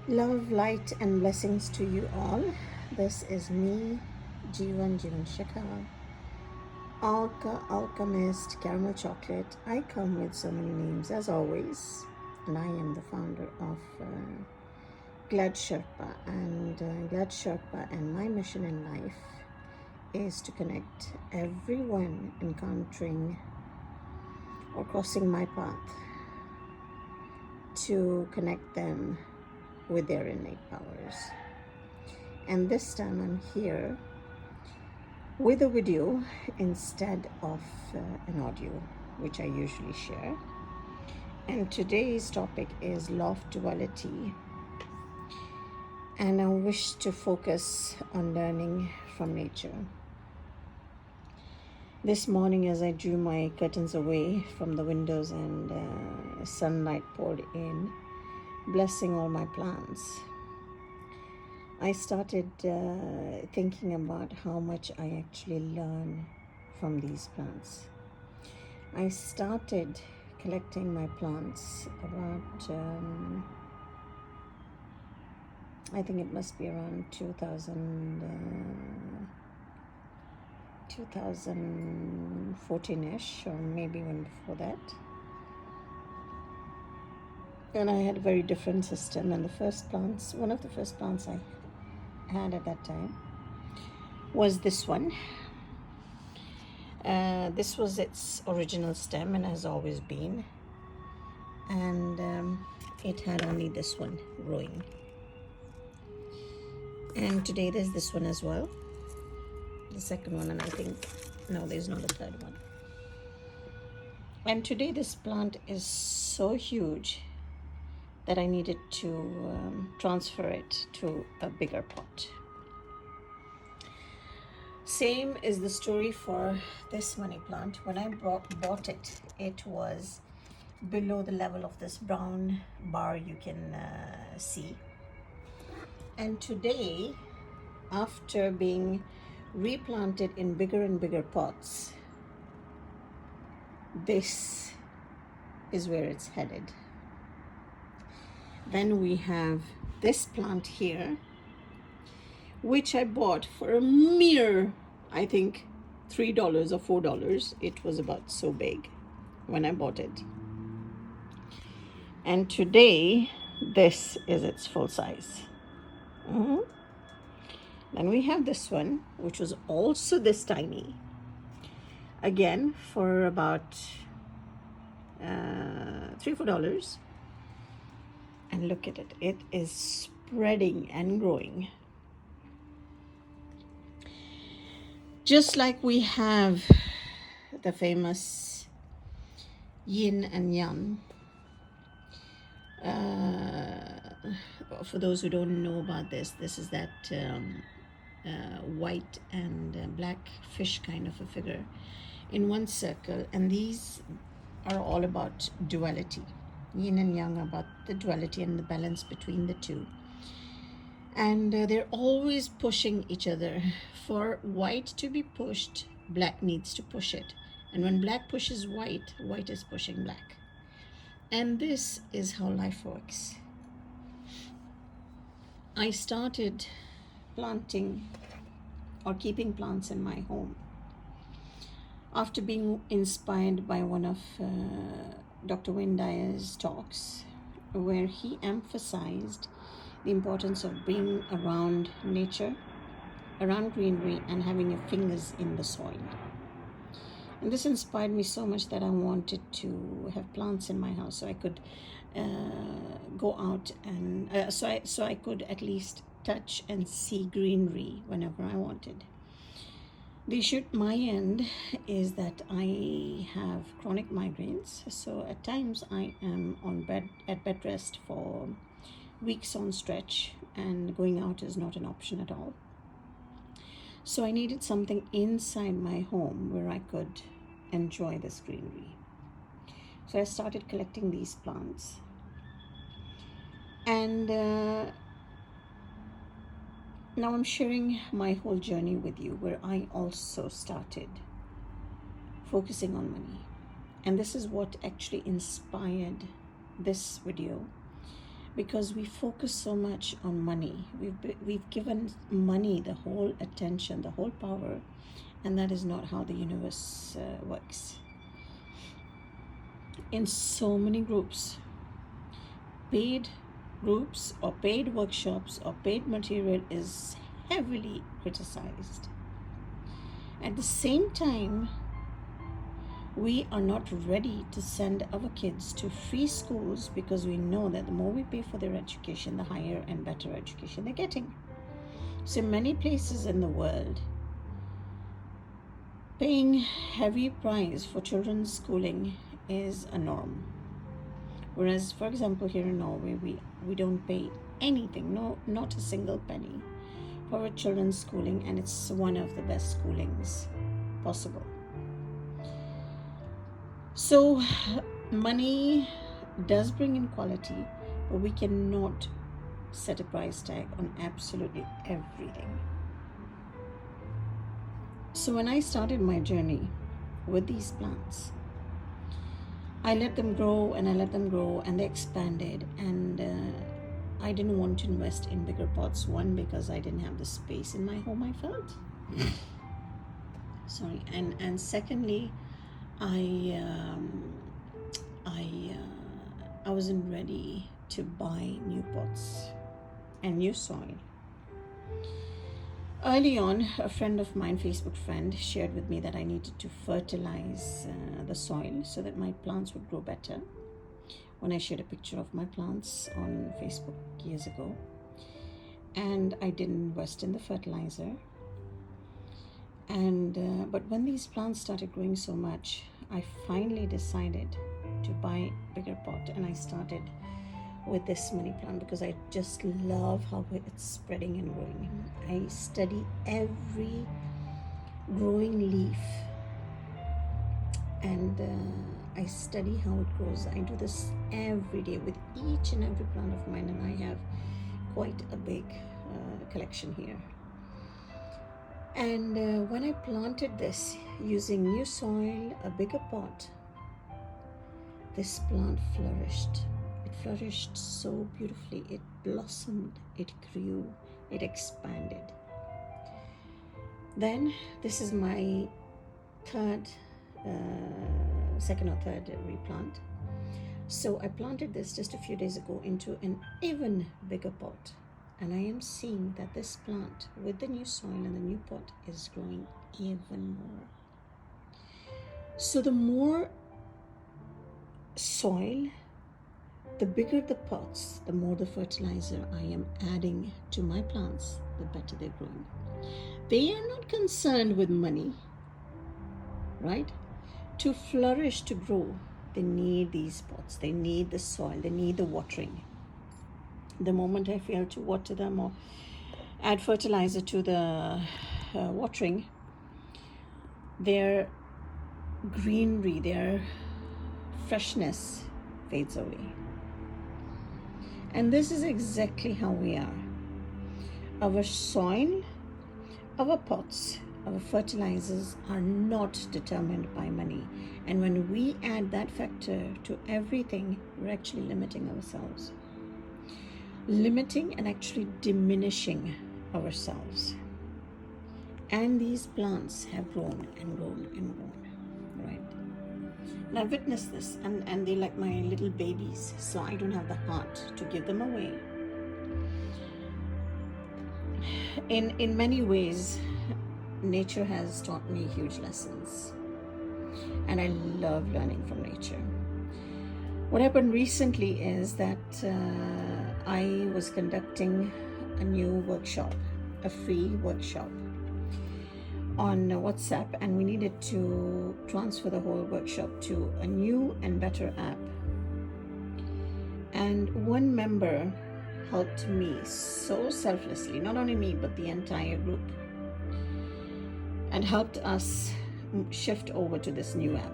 Love, light, and blessings to you all. This is me, Jeevan Shekhar, Alchemist, Caramel Chocolate. I come with so many names as always, and I am the founder of Glad Sherpa. And Glad Sherpa and my mission in life is to connect everyone encountering or crossing my path, to connect them with their innate powers. And this time I'm here with a video instead of an audio, which I usually share. And today's topic is love duality. And I wish to focus on learning from nature. This morning, as I drew my curtains away from the windows and sunlight poured in, blessing all my plants, I started thinking about how much I actually learn from these plants. I started collecting my plants about, I think it must be around 2014-ish, or maybe even before that. And I had a very different system. And one of the first plants I had at that time was this one. This was its original stem and has always been. And it had only this one growing. And today there's this one as well. The second one, and I think, no, there's not a third one. And today this plant is so huge that I needed to transfer it to a bigger pot. Same is the story for this money plant. When I bought it, it was below the level of this brown bar you can see. And today, after being replanted in bigger and bigger pots, this is where it's headed. Then we have this plant here, which I bought for a mere, I think, $3 or $4. It was about so big when I bought it. And today, this is its full size. Then we have this one, which was also this tiny. Again, for about $3-4. And look at it. It is spreading and growing. Just like we have the famous yin and yang. For those who don't know about this, this is that white and black fish kind of a figure in one circle, and these are all about duality. Yin and yang, about the duality and the balance between the two. And they're always pushing each other. For white to be pushed, black needs to push it. And when black pushes white, white is pushing black. And this is how life works. I started planting or keeping plants in my home after being inspired by one of Dr. Wayne Dyer's talks, where he emphasized the importance of being around nature, around greenery, and having your fingers in the soil. And this inspired me so much that I wanted to have plants in my house, so I could go out and so I could at least touch and see greenery whenever I wanted. The issue at my end is that I have chronic migraines, so at times I am at bed rest for weeks on stretch, and going out is not an option at all. So I needed something inside my home where I could enjoy this greenery. So I started collecting these plants, and now I'm sharing my whole journey with you, where I also started focusing on money. And this is what actually inspired this video, because we focus so much on money. We've given money the whole attention, the whole power, and that is not how the universe works. In so many groups, paid groups or paid workshops or paid material is heavily criticized. At the same time, we are not ready to send our kids to free schools because we know that the more we pay for their education, the higher and better education they're getting. So many places in the world, paying heavy price for children's schooling is a norm. Whereas, for example, here in Norway, we don't pay anything, no, not a single penny for our children's schooling, and it's one of the best schoolings possible. So money does bring in quality, but we cannot set a price tag on absolutely everything. So when I started my journey with these plants, I let them grow and I let them grow, and they expanded, and I didn't want to invest in bigger pots. One, because I didn't have the space in my home, I felt. Sorry. And secondly, I wasn't ready to buy new pots and new soil. Early on, a friend of mine, Facebook friend, shared with me that I needed to fertilize the soil so that my plants would grow better. When I shared a picture of my plants on Facebook years ago, and I didn't invest in the fertilizer. And but when these plants started growing so much, I finally decided to buy a bigger pot, and I started with this money plant because I just love how it's spreading and growing. I study every growing leaf, and I study how it grows. I do this every day with each and every plant of mine, and I have quite a big collection here. And when I planted this using new soil, a bigger pot, this plant flourished. It flourished so beautifully. It blossomed, it grew, it expanded. Then this is my second or third replant. So I planted this just a few days ago into an even bigger pot. And I am seeing that this plant with the new soil and the new pot is growing even more. So the more soil, the bigger the pots, the more the fertilizer I am adding to my plants, the better they're growing. They are not concerned with money, right? To flourish, to grow, they need these pots, they need the soil, they need the watering. The moment I fail to water them or add fertilizer to the watering, their greenery, their freshness fades away. And this is exactly how we are. Our soil, our pots, our fertilizers are not determined by money. And when we add that factor to everything, we're actually limiting ourselves. Limiting and actually diminishing ourselves. And these plants have grown and grown and grown, right? And I've witnessed this, and they're like my little babies, so I don't have the heart to give them away. In many ways, nature has taught me huge lessons, and I love learning from nature. What happened recently is that I was conducting a new workshop, a free workshop on WhatsApp, and we needed to transfer the whole workshop to a new and better app. And one member helped me so selflessly, not only me, but the entire group, and helped us shift over to this new app.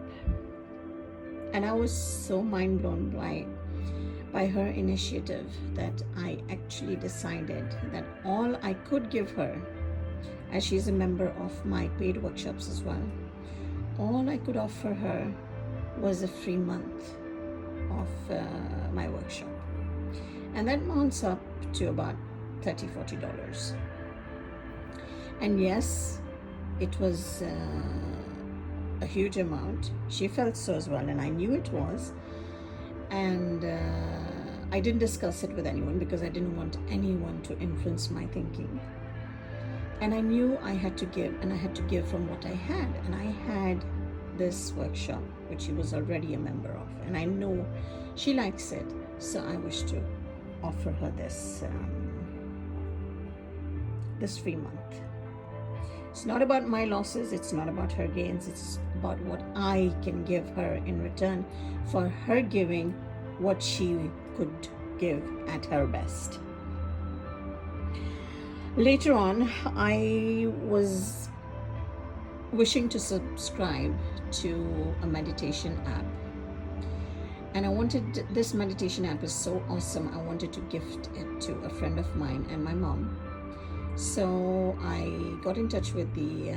And I was so mind blown by her initiative that I actually decided that all I could give her, as she's a member of my paid workshops as well, all I could offer her was a free month of my workshop. And that mounts up to about $30-40. And yes, it was a huge amount. She felt so as well, and I knew it was. And I didn't discuss it with anyone because I didn't want anyone to influence my thinking. And I knew I had to give, and I had to give from what I had. And I had this workshop, which she was already a member of, and I know she likes it, so I wish to offer her this free month. It's not about my losses, it's not about her gains, it's about what I can give her in return for her giving what she could give at her best. Later on, I was wishing to subscribe to a meditation app, and I wanted, this meditation app is so awesome, I wanted to gift it to a friend of mine and my mom. So I got in touch with the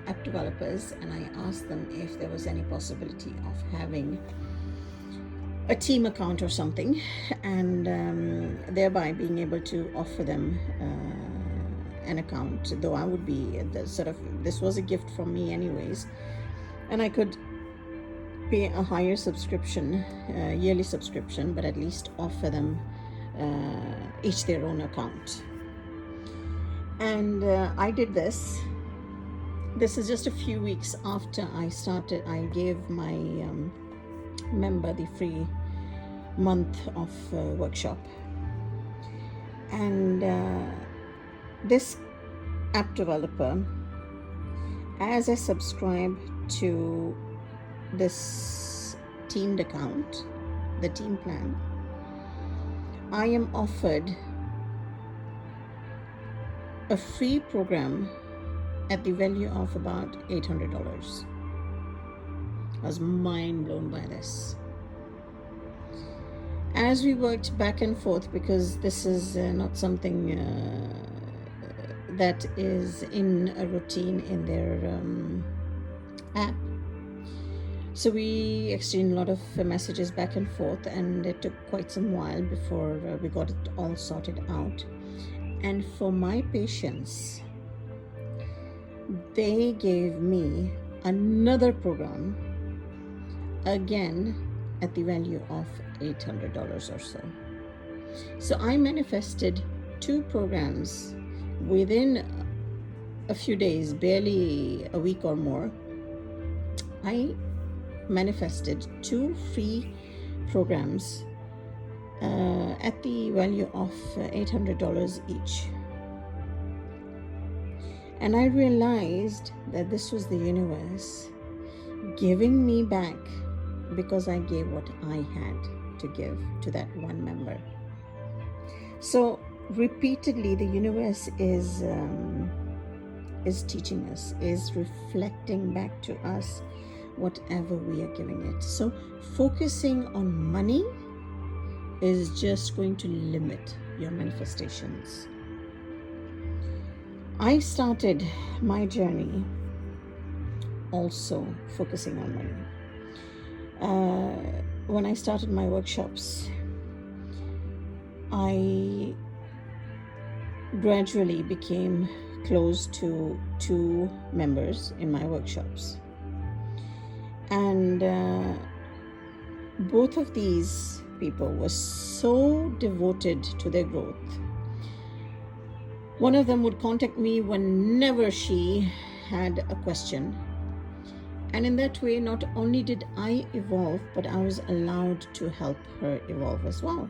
app developers, and I asked them if there was any possibility of having a team account or something, and thereby being able to offer them an account, though I would be this was a gift from me anyways, and I could pay a higher subscription, yearly subscription, but at least offer them each their own account. And I did this. This is just a few weeks after I started. I gave my member the free month of workshop, and this app developer, as I subscribe to this teamed account, the team plan, I am offered a free program at the value of about $800. I was mind blown by this. As we worked back and forth, because this is not something that is in a routine in their app, so we exchanged a lot of messages back and forth, and it took quite some while before we got it all sorted out. And for my patients, they gave me another program, again at the value of $800 or so. So I manifested 2 programs within a few days, barely a week or more. I manifested 2 free programs at the value of $800 each. And I realized that this was the universe giving me back, because I gave what I had to give to that one member. So repeatedly, the universe is teaching us, is reflecting back to us whatever we are giving it. So focusing on money is just going to limit your manifestations. I started my journey also focusing on money. When I started my workshops, I gradually became close to 2 members in my workshops, and both of these people were so devoted to their growth. One of them would contact me whenever she had a question, and in that way, not only did I evolve, but I was allowed to help her evolve as well.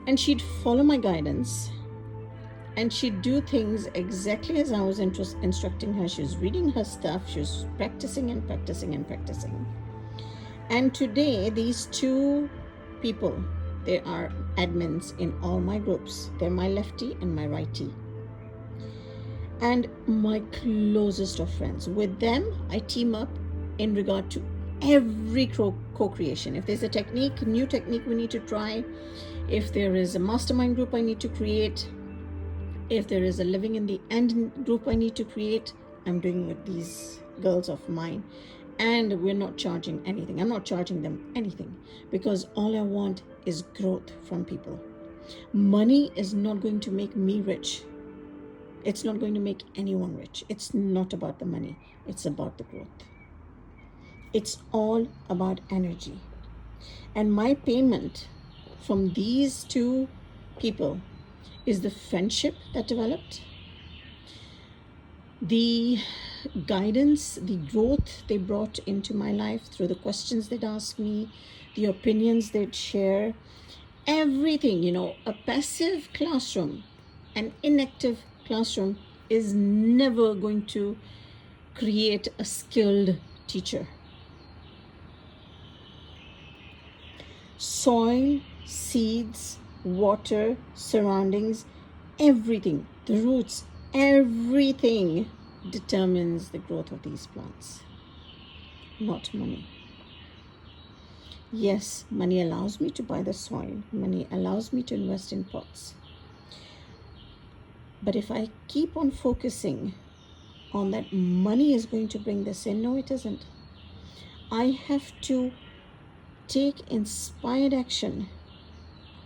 And she'd follow my guidance, and she'd do things exactly as I was instructing her. She was reading her stuff, she was practicing and practicing and practicing. And today, these 2 people, they are admins in all my groups. They're my lefty and my righty, and my closest of friends. With them, I team up in regard to every co-creation. If there's a technique, new technique we need to try, if there is a mastermind group I need to create, if there is a living in the end group I need to create, I'm doing with these girls of mine. And we're not charging anything. I'm not charging them anything, because all I want is growth from people. Money is not going to make me rich. It's not going to make anyone rich. It's not about the money. It's about the growth. It's all about energy. And my payment from these two people is the friendship that developed, the guidance, the growth they brought into my life through the questions they'd ask me, the opinions they'd share, everything. A passive classroom, an inactive classroom is never going to create a skilled teacher. Soil, seeds, water, surroundings, everything, the roots, everything determines the growth of these plants, not money. Yes, money allows me to buy the soil. Money allows me to invest in pots. But if I keep on focusing on that money is going to bring this in, no, it isn't. I have to take inspired action.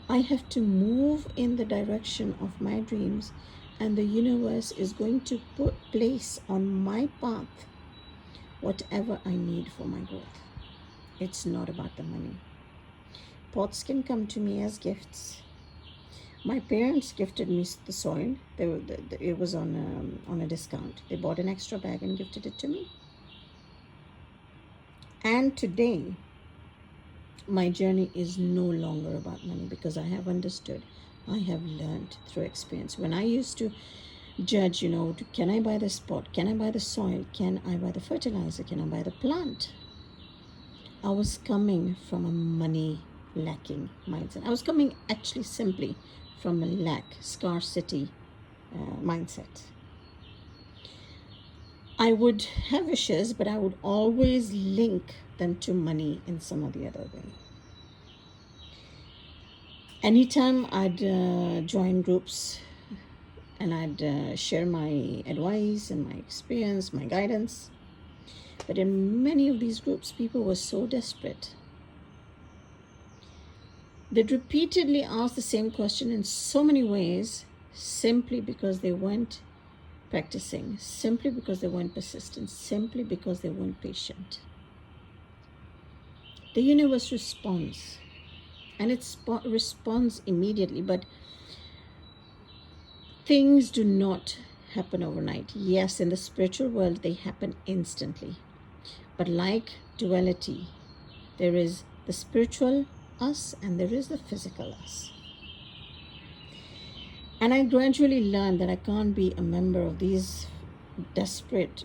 I have to move in the direction of my dreams, and the universe is going to place on my path whatever I need for my growth. It's not about the money. Pots can come to me as gifts. My parents gifted me the soil. It was on a discount. They bought an extra bag and gifted it to me. And today, my journey is no longer about money, because I have understood, I have learned through experience. When I used to judge, can I buy this pot? Can I buy the soil? Can I buy the fertilizer? Can I buy the plant? I was coming from a money lacking mindset. I was coming actually simply from a lack, scarcity mindset. I would have wishes, but I would always link them to money in some or the other way. Anytime I'd join groups and I'd share my advice and my experience, my guidance, but in many of these groups, people were so desperate. They'd repeatedly ask the same question in so many ways, simply because they weren't practicing, simply because they weren't persistent, simply because they weren't patient. The universe responds, and it responds immediately, but things do not happen overnight. Yes, in the spiritual world, they happen instantly. But like duality, there is the spiritual us and there is the physical us. And I gradually learned that I can't be a member of these desperate,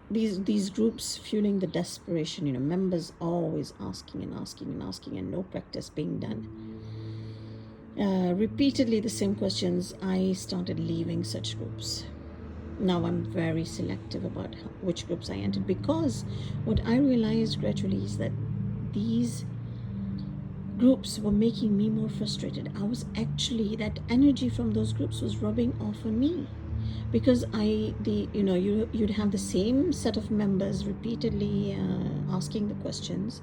these groups fueling the desperation, members always asking and no practice being done. Repeatedly the same questions. I started leaving such groups. Now I'm very selective about which groups I entered, because what I realized gradually is that these groups were making me more frustrated. That energy from those groups was rubbing off on me, because you'd have the same set of members repeatedly asking the questions,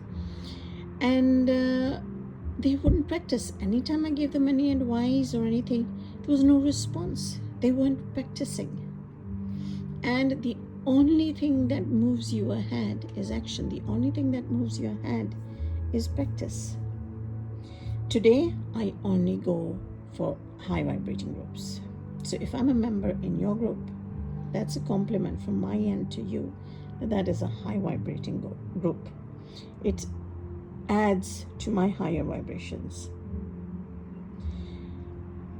and they wouldn't practice. Anytime I gave them any advice or anything, there was no response. They weren't practicing. And the only thing that moves you ahead is action. The only thing that moves you ahead is practice. Today, I only go for high vibrating groups. So if I'm a member in your group, that's a compliment from my end to you. That is a high vibrating group. It adds to my higher vibrations.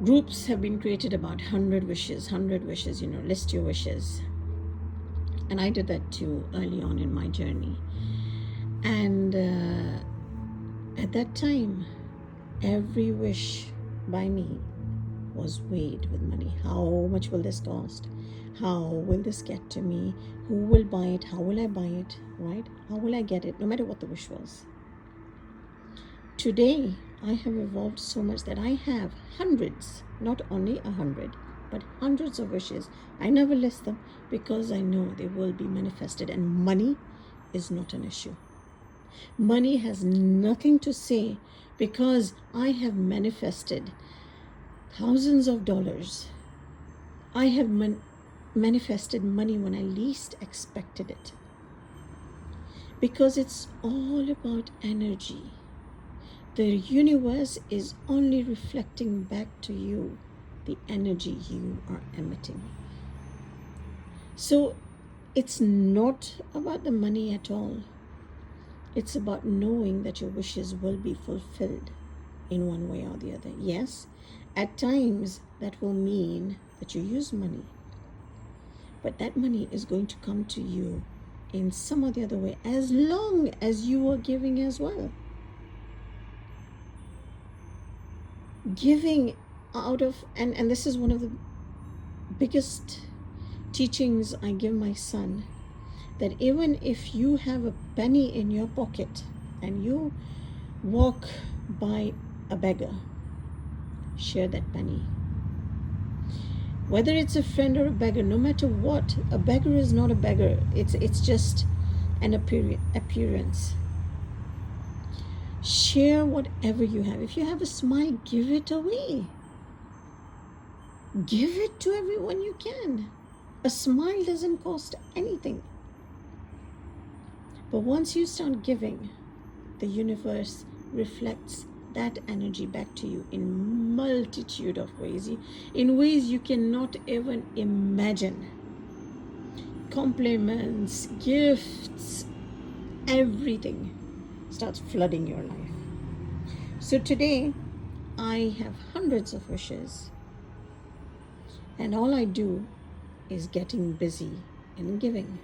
Groups have been created about 100 wishes, list your wishes. And I did that too early on in my journey. And at that time, every wish by me was weighed with money. How much will this cost? How will this get to me? Who will buy it? How will I buy it? Right? How will I get it? No matter what the wish was. Today, I have evolved so much that I have hundreds, not only 100, but hundreds of wishes. I never list them because I know they will be manifested, and money is not an issue. Money has nothing to say, because I have manifested thousands of dollars. I have manifested money when I least expected it. Because it's all about energy. The universe is only reflecting back to you the energy you are emitting. So it's not about the money at all. It's about knowing that your wishes will be fulfilled in one way or the other. Yes, at times that will mean that you use money, but that money is going to come to you in some or the other way, as long as you are giving as well. Giving out of, and this is one of the biggest teachings I give my son, that even if you have a penny in your pocket and you walk by a beggar, share that penny. Whether it's a friend or a beggar, no matter what, a beggar is not a beggar. It's just an appearance. Share whatever you have. If you have a smile, give it away. Give it to everyone you can. A smile doesn't cost anything. But once you start giving, the universe reflects that energy back to you in multitude of ways, in ways you cannot even imagine. Compliments, gifts, everything starts flooding your life. So today, I have hundreds of wishes, and all I do is getting busy in giving.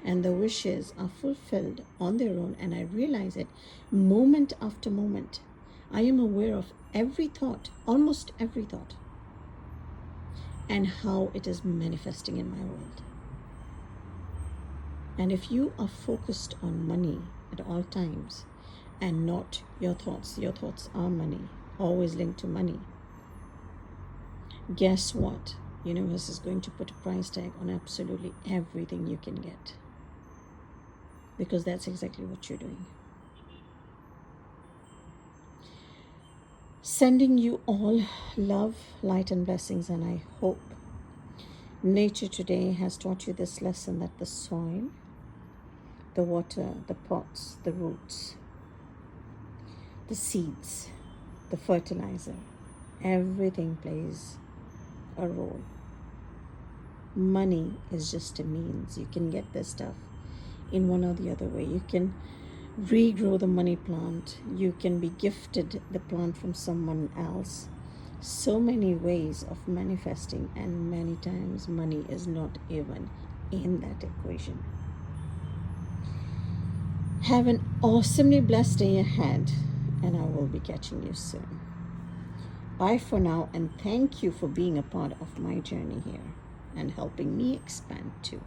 And the wishes are fulfilled on their own, and I realize it moment after moment. I am aware of every thought, almost every thought, and how it is manifesting in my world. And if you are focused on money at all times and not your thoughts are money, always linked to money, guess what? Universe is going to put a price tag on absolutely everything you can get. Because that's exactly what you're doing. Sending you all love, light, and blessings, and I hope nature today has taught you this lesson, that the soil, the water, the pots, the roots, the seeds, the fertilizer, everything plays a role. Money is just a means. You can get this stuff in one or the other way. You can regrow the money plant. You can be gifted the plant from someone else. So many ways of manifesting, and many times money is not even in that equation. Have an awesomely blessed day ahead, and I will be catching you soon. Bye for now, and thank you for being a part of my journey here and helping me expand too.